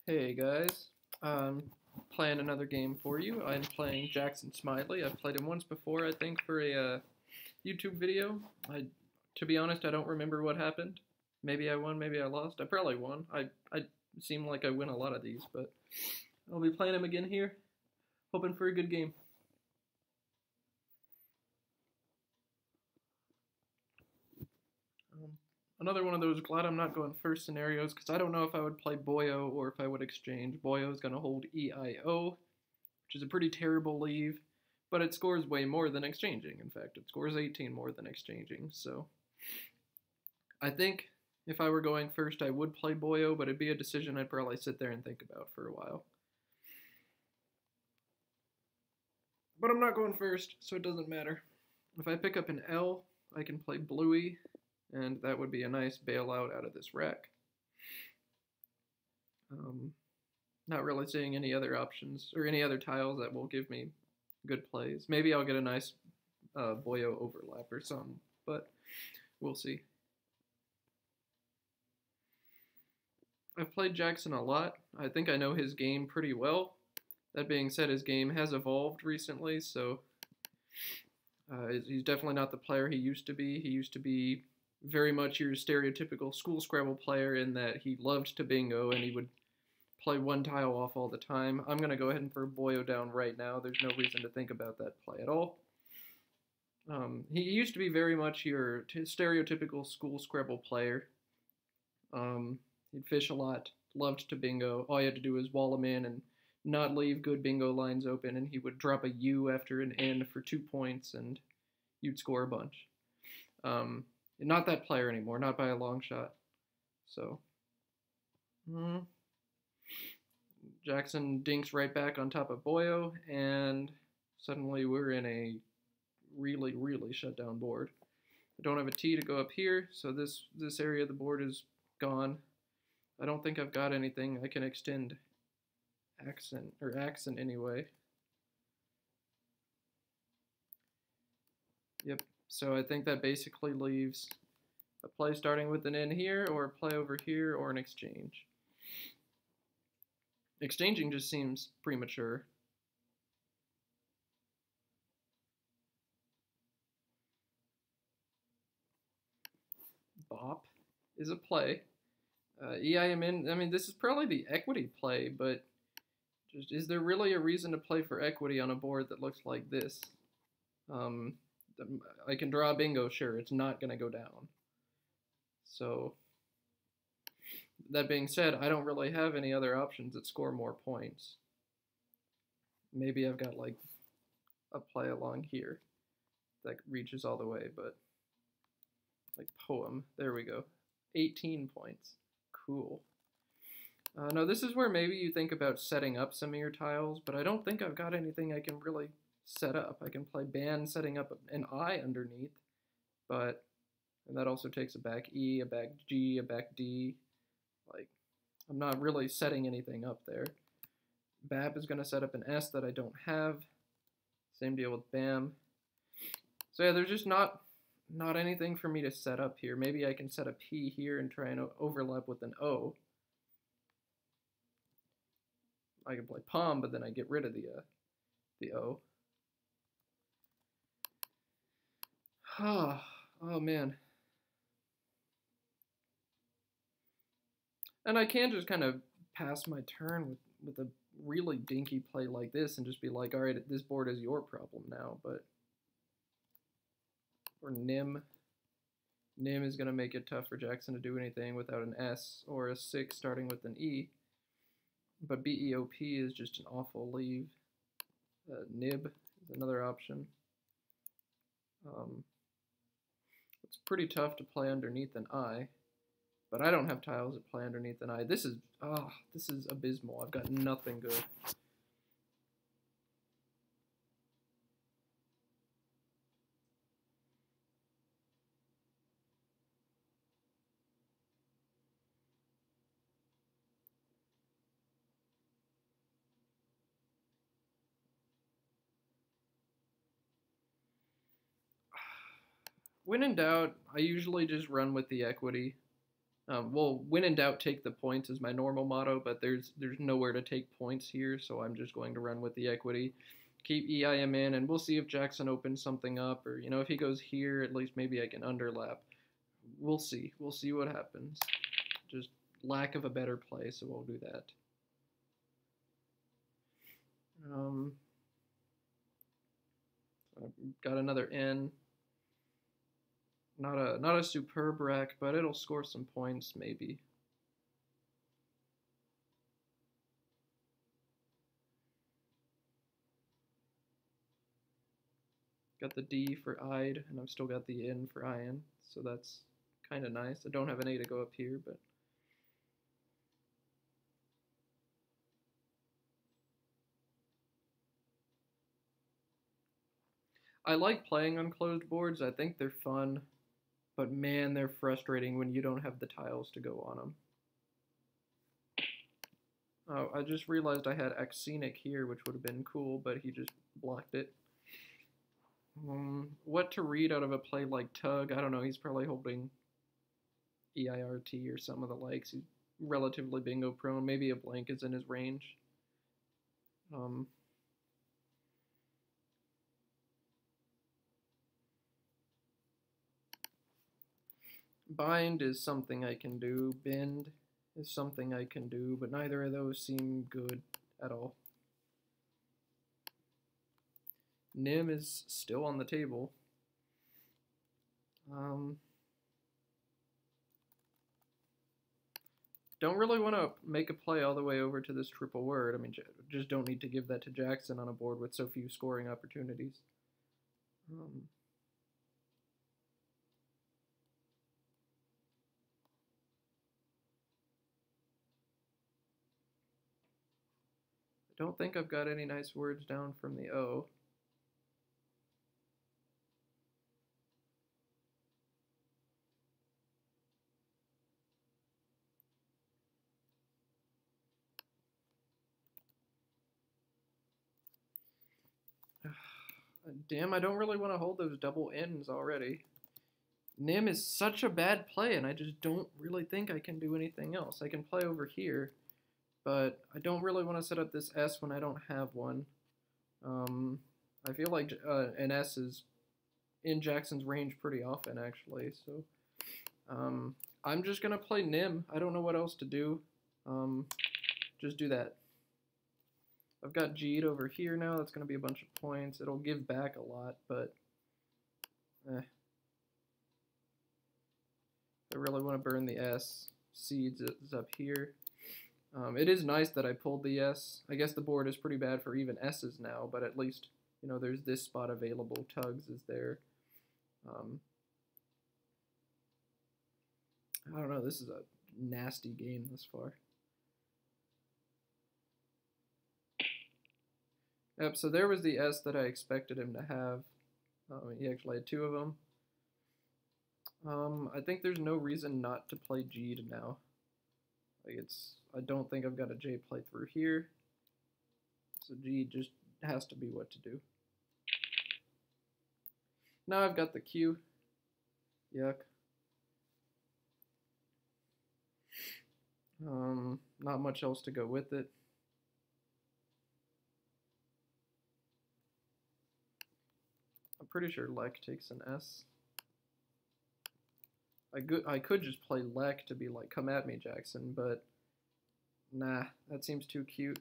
Hey guys, playing another game for you. I'm playing Jackson Smylie. I've played him once before, I think, for a YouTube video. To be honest, I don't remember what happened. Maybe I won, maybe I lost. I probably won. I seem like I win a lot of these, but I'll be playing him again here, hoping for a good game. Another one of those glad I'm not going first scenarios because I don't know if I would play Boyo or if I would exchange. Boyo is going to hold EIO, which is a pretty terrible leave, but it scores way more than exchanging. In fact, it scores 18 more than exchanging. So I think if I were going first, I would play Boyo, but it'd be a decision I'd probably sit there and think about for a while. But I'm not going first, so it doesn't matter. If I pick up an L, I can play Bluey, and that would be a nice bailout out of this rack. Not really seeing any other options or any other tiles that will give me good plays. Maybe I'll get a nice Boyo overlap or something, but we'll see. I've played Jackson a lot. I think I know his game pretty well. That being said, his game has evolved recently, so he's definitely not the player he used to be. He used to be very much your stereotypical school Scrabble player in that he loved to bingo and he would play one tile off all the time. I'm going to go ahead and throw Boyo down right now. There's no reason to think about that play at all. He used to be very much your stereotypical school Scrabble player. He'd fish a lot, loved to bingo. All you had to do was wall him in and not leave good bingo lines open, and he would drop a U after an N for 2 points, and you'd score a bunch. Not that player anymore, not by a long shot. So, Jackson dinks right back on top of Boyo, and suddenly we're in a really, really shut down board. I don't have a T to go up here, so this area of the board is gone. I don't think I've got anything I can extend accent anyway. Yep, so I think that basically leaves a play starting with an N here, or a play over here, or an exchange. Exchanging just seems premature. Bop is a play. EIM, I mean, this is probably the equity play, but just is there really a reason to play for equity on a board that looks like this? I can draw a bingo, sure, it's not going to go down. So, that being said, I don't really have any other options that score more points. Maybe I've got like a play along here that reaches all the way, but like poem, there we go. 18 points. Cool. No, this is where maybe you think about setting up some of your tiles, but I don't think I've got anything I can really set up. I can play band setting up an I underneath, and that also takes a back E, a back G, a back D. Like, I'm not really setting anything up there. BAP is going to set up an S that I don't have. Same deal with BAM. So yeah, there's just not anything for me to set up here. Maybe I can set a P here and try and overlap with an O. I can play Palm, but then I get rid of the O. Oh man. And I can just kind of pass my turn with a really dinky play like this and just be like, all right, this board is your problem now, but or Nim is going to make it tough for Jackson to do anything without an S or a 6 starting with an E. But BEOP is just an awful leave. Nib is another option. It's pretty tough to play underneath an I, but I don't have tiles that play underneath an I. This is abysmal. I've got nothing good. When in doubt, I usually just run with the equity. Well, when in doubt, take the points is my normal motto, but there's nowhere to take points here, so I'm just going to run with the equity. Keep EIM in, and we'll see if Jackson opens something up, or, you know, if he goes here, at least maybe I can underlap. We'll see. We'll see what happens. Just lack of a better play, so we'll do that. I've got another N. Not a superb rack, but it'll score some points, maybe. Got the D for I'd, and I've still got the N for Ian, so that's kind of nice. I don't have an A to go up here, but I like playing on closed boards. I think they're fun, but man, they're frustrating when you don't have the tiles to go on them. Oh, I just realized I had Axenic here, which would have been cool, but he just blocked it. What to read out of a play like Tug? I don't know. He's probably holding EIRT or some of the likes. He's relatively bingo prone. Maybe a blank is in his range. Bind is something I can do. Bend is something I can do, but neither of those seem good at all. Nim is still on the table. Don't really want to make a play all the way over to this triple word. I mean, just don't need to give that to Jackson on a board with so few scoring opportunities. I don't think I've got any nice words down from the O. Damn, I don't really want to hold those double N's already. Nim is such a bad play, and I just don't really think I can do anything else. I can play over here, but I don't really want to set up this S when I don't have one. I feel like an S is in Jackson's range pretty often, actually, so I'm just going to play Nim. I don't know what else to do. Just do that. I've got G'd over here now. That's going to be a bunch of points. It'll give back a lot, but I really want to burn the S. Seeds is up here. It is nice that I pulled the S. I guess the board is pretty bad for even S's now, but at least, you know, there's this spot available. Tugs is there. I don't know. This is a nasty game thus far. Yep, so there was the S that I expected him to have. He actually had two of them. I think there's no reason not to play G'd now. Like I don't think I've got a J play through here. So G just has to be what to do. Now I've got the Q. Yuck. Not much else to go with it. I'm pretty sure Lek takes an S. I could just play Lek to be like, come at me, Jackson, but nah, that seems too cute,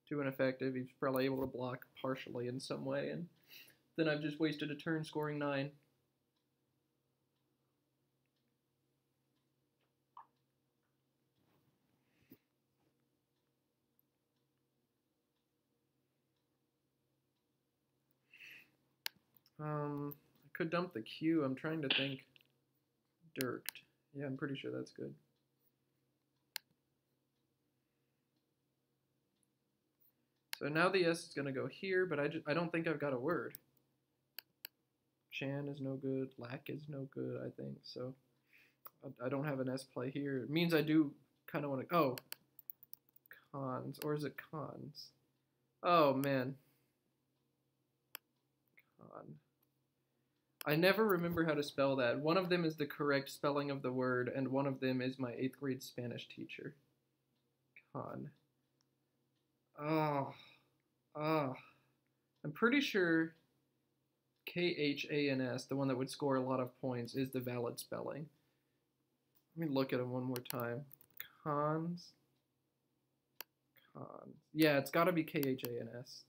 too ineffective. He's probably able to block partially in some way, and then I've just wasted a turn scoring 9. I could dump the Q. I'm trying to think. Dirked. Yeah, I'm pretty sure that's good. So now the S is going to go here, but I don't think I've got a word. Chan is no good. Lack is no good, I think. So I don't have an S play here. It means I do kind of want to... Oh. Cons. Or is it cons? Oh, man. Con. I never remember how to spell that. One of them is the correct spelling of the word, and one of them is my 8th grade Spanish teacher. Con. Oh, oh. I'm pretty sure Khans, the one that would score a lot of points, is the valid spelling. Let me look at them one more time. Cons. Yeah, it's got to be Khans.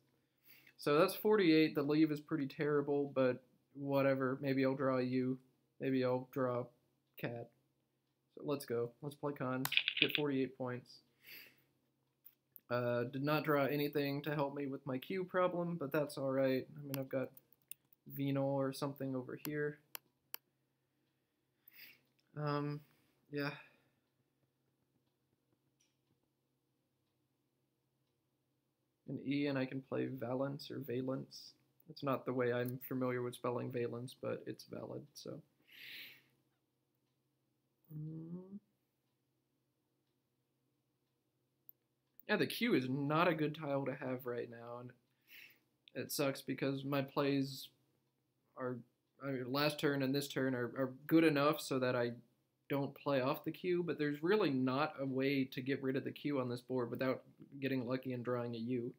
So that's 48. The leave is pretty terrible, but whatever. Maybe I'll draw a U. Maybe I'll draw a cat. So let's go. Let's play cons. Get 48 points. Did not draw anything to help me with my Q problem, but that's alright. I mean, I've got venal or something over here. Yeah. An E, and I can play valence or valence. It's not the way I'm familiar with spelling valence, but it's valid, so. Yeah, the Q is not a good tile to have right now, and it sucks because my plays are, I mean, last turn and this turn are good enough so that I don't play off the Q, but there's really not a way to get rid of the Q on this board without getting lucky and drawing a U.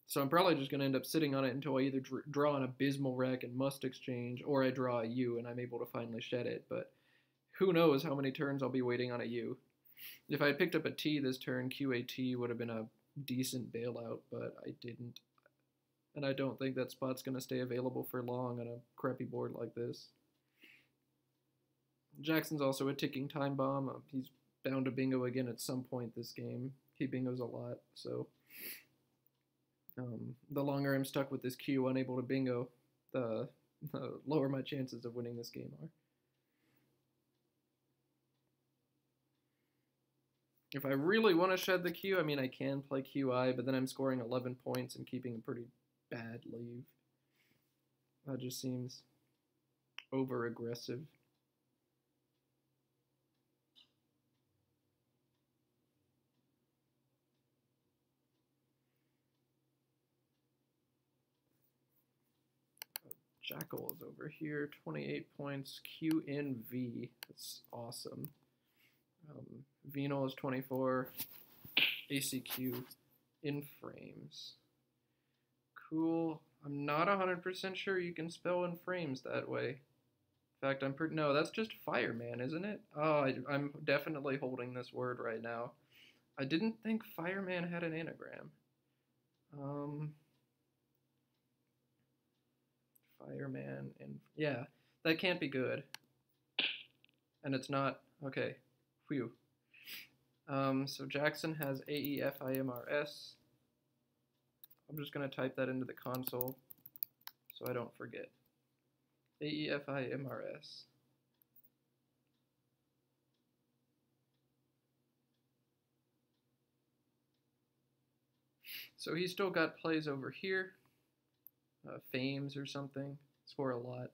So I'm probably just going to end up sitting on it until I either draw an abysmal wreck and must exchange, or I draw a U and I'm able to finally shed it, but who knows how many turns I'll be waiting on a U. If I had picked up a T this turn, QAT would have been a decent bailout, but I didn't. And I don't think that spot's going to stay available for long on a crappy board like this. Jackson's also a ticking time bomb. He's bound to bingo again at some point this game. He bingos a lot, so the longer I'm stuck with this Q, unable to bingo, the lower my chances of winning this game are. If I really want to shed the Q, I mean, I can play QI, but then I'm scoring 11 points and keeping a pretty bad leave. That just seems over-aggressive. Jackal is over here, 28 points, Q in V. That's awesome. Venal is 24, ACQ in frames. Cool. I'm not 100% sure you can spell in frames that way. In fact, no, that's just fireman, isn't it? Oh, I'm definitely holding this word right now. I didn't think fireman had an anagram. Fireman, and yeah, that can't be good. And it's not, okay, whew. So Jackson has AEFIMRS. I'm just going to type that into the console so I don't forget. AEFIMRS. So he's still got plays over here. Fames or something. Score a lot.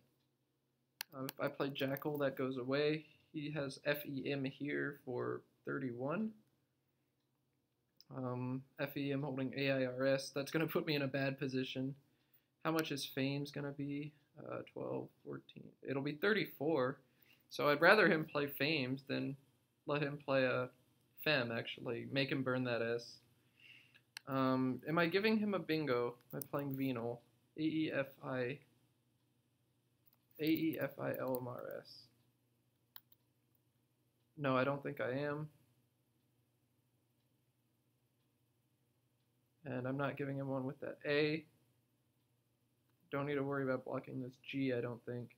If I play Jackal, that goes away. He has FEM here for 31. FEM holding AIRS. That's going to put me in a bad position. How much is Fame's going to be? 12, 14. It'll be 34. So I'd rather him play Fames than let him play a Fem, actually. Make him burn that S. Am I giving him a bingo by playing Venal? AEFILMRS. No, I don't think I am. And I'm not giving him one with that A. Don't need to worry about blocking this G, I don't think.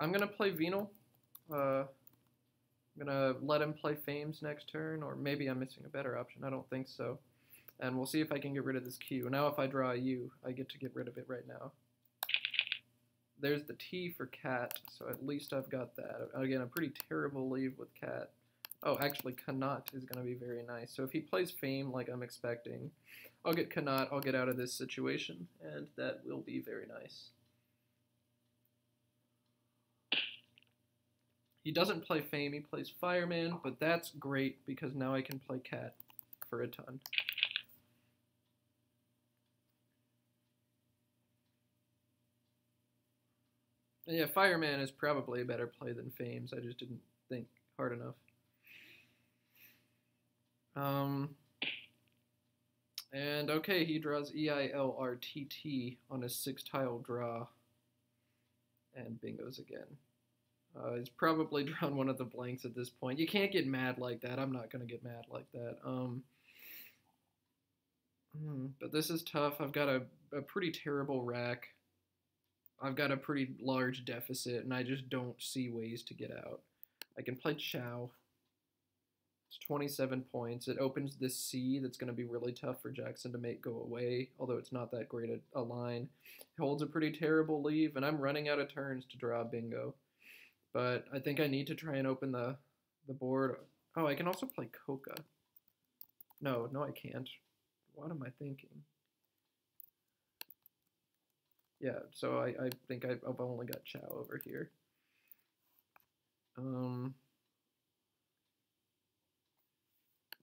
I'm going to play Venal. I'm going to let him play Fames next turn, or maybe I'm missing a better option. I don't think so. And we'll see if I can get rid of this Q. Now if I draw a U, I get to get rid of it right now. There's the T for cat, so at least I've got that. Again, a pretty terrible leave with cat. Oh, actually, cannot is going to be very nice. So if he plays Fame like I'm expecting, I'll get cannot, I'll get out of this situation, and that will be very nice. He doesn't play Fame, he plays Fireman, but that's great because now I can play Cat for a ton. And yeah, Fireman is probably a better play than Fames. I just didn't think hard enough. And okay, he draws EILRTT on his 6-tile draw. And bingos again. He's probably drawn one of the blanks at this point. You can't get mad like that. I'm not going to get mad like that. But this is tough. I've got a pretty terrible rack. I've got a pretty large deficit, and I just don't see ways to get out. I can play Chow. It's 27 points. It opens this C that's going to be really tough for Jackson to make go away, although it's not that great a line. It holds a pretty terrible leave, and I'm running out of turns to draw bingo. But I think I need to try and open the board. Oh, I can also play Coca. No, I can't. What am I thinking? Yeah, so I think I've only got Chow over here.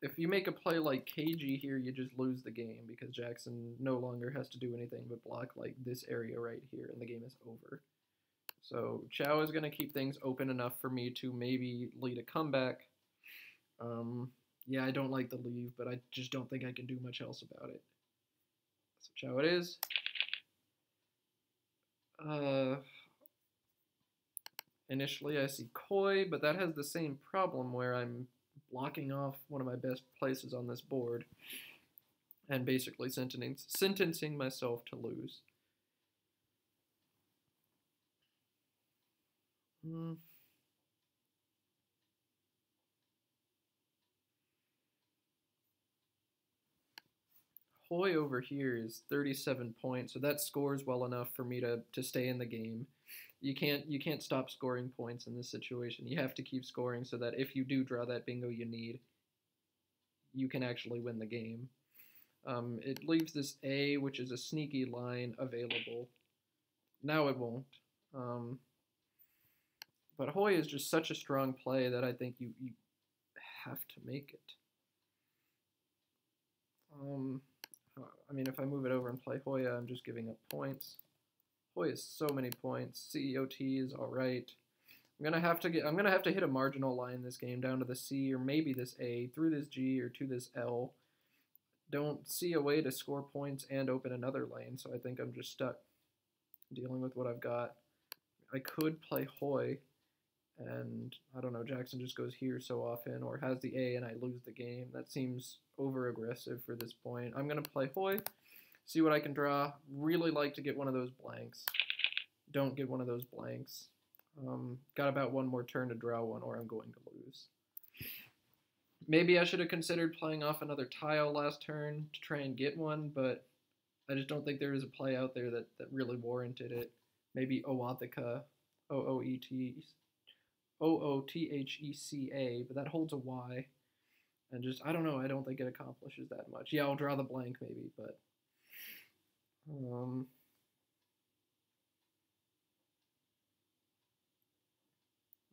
If you make a play like KG here, you just lose the game because Jackson no longer has to do anything but block like this area right here, and the game is over. So Chow is going to keep things open enough for me to maybe lead a comeback. Yeah, I don't like the leave, but I just don't think I can do much else about it. So Chow it is. Initially I see Koi, but that has the same problem where I'm blocking off one of my best places on this board and basically sentencing myself to lose. Hoi over here is 37 points, so that scores well enough for me to stay in the game. You can't stop scoring points in this situation. You have to keep scoring so that if you do draw that bingo you need, you can actually win the game. It leaves this A, which is a sneaky line, available. Now it won't. But Hoi is just such a strong play that I think you have to make it. I mean, if I move it over and play Hoya, I'm just giving up points. Hoya is so many points. CEOT is all right. I'm gonna have to hit a marginal line this game down to the C or maybe this A through this G or to this L. Don't see a way to score points and open another lane, so I think I'm just stuck dealing with what I've got. I could play Hoy, and I don't know, Jackson just goes here so often or has the A and I lose the game. That seems over-aggressive for this point. I'm going to play Hoy, see what I can draw. Really like to get one of those blanks. Don't get one of those blanks. Got about one more turn to draw one or I'm going to lose. Maybe I should have considered playing off another tile last turn to try and get one, but I just don't think there is a play out there that really warranted it. Maybe Oatheka, Oothecha, but that holds a Y. And just, I don't know, I don't think it accomplishes that much. Yeah, I'll draw the blank maybe, but...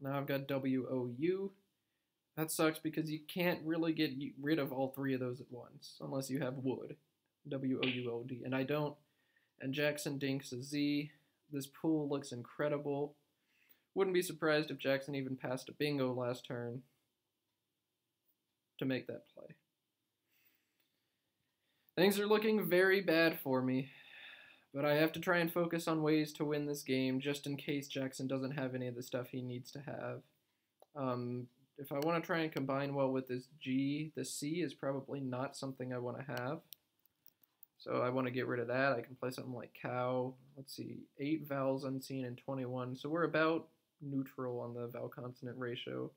now I've got WOU. That sucks because you can't really get rid of all three of those at once, unless you have wood. WOUOD, and I don't. And Jackson dinks a Z. This pool looks incredible. Wouldn't be surprised if Jackson even passed a bingo last turn to make that play. Things are looking very bad for me, but I have to try and focus on ways to win this game just in case Jackson doesn't have any of the stuff he needs to have. If I want to try and combine well with this G, the C is probably not something I want to have. So I want to get rid of that. I can play something like cow. Let's see, 8 vowels unseen and 21. So we're about neutral on the vowel consonant ratio.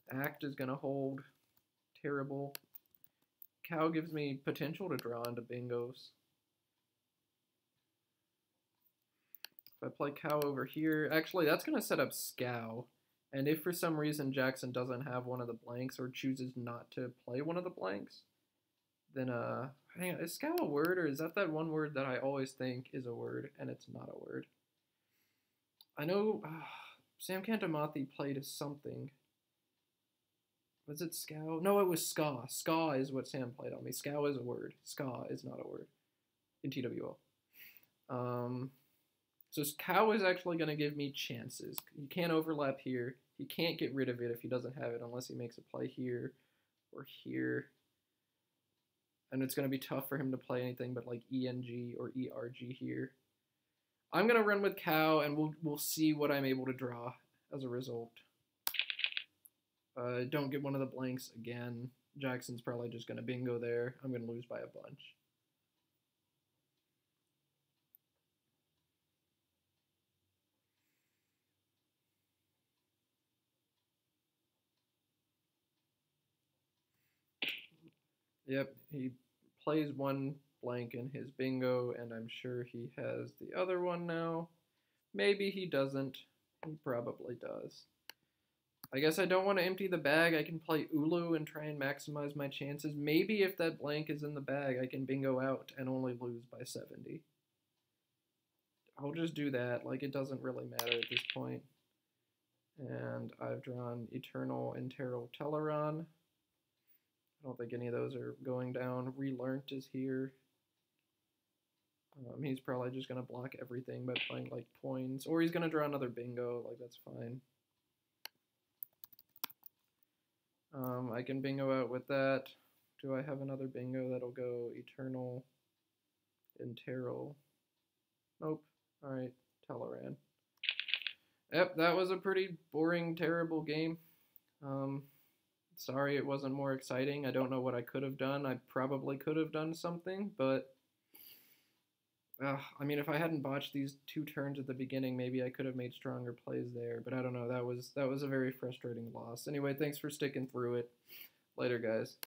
Act is going to hold. Terrible. Cow gives me potential to draw into bingos. If I play cow over here, actually that's going to set up scow. And if for some reason Jackson doesn't have one of the blanks or chooses not to play one of the blanks, then hang on, is scow a word or is that one word that I always think is a word and it's not a word? I know Sam Cantamati played something. Was it Scow? No, it was Ska. Ska is what Sam played on me. Scow is a word. Ska is not a word in TWO. So Cow is actually going to give me chances. He can't overlap here. He can't get rid of it if he doesn't have it unless he makes a play here or here. And it's going to be tough for him to play anything but like ENG or ERG here. I'm going to run with Cow, and we'll see what I'm able to draw as a result. Don't get one of the blanks again. Jackson's probably just going to bingo there. I'm going to lose by a bunch. Yep, he plays one blank in his bingo, and I'm sure he has the other one now. Maybe he doesn't. He probably does. I guess I don't want to empty the bag. I can play Ulu and try and maximize my chances. Maybe if that blank is in the bag, I can bingo out and only lose by 70. I'll just do that. Like, it doesn't really matter at this point. And I've drawn Eternal and Terral Teleron. I don't think any of those are going down. Relearnt is here. He's probably just going to block everything by playing, like, points. Or he's going to draw another bingo. Like, that's fine. I can bingo out with that. Do I have another bingo that'll go Eternal and Terral? Nope. Alright, Teleran. Yep, that was a pretty boring, terrible game. Sorry it wasn't more exciting. I don't know what I could have done. I probably could have done something, but I mean, if I hadn't botched these 2 turns at the beginning, maybe I could have made stronger plays there. But I don't know. That was a very frustrating loss. Anyway, thanks for sticking through it. Later, guys.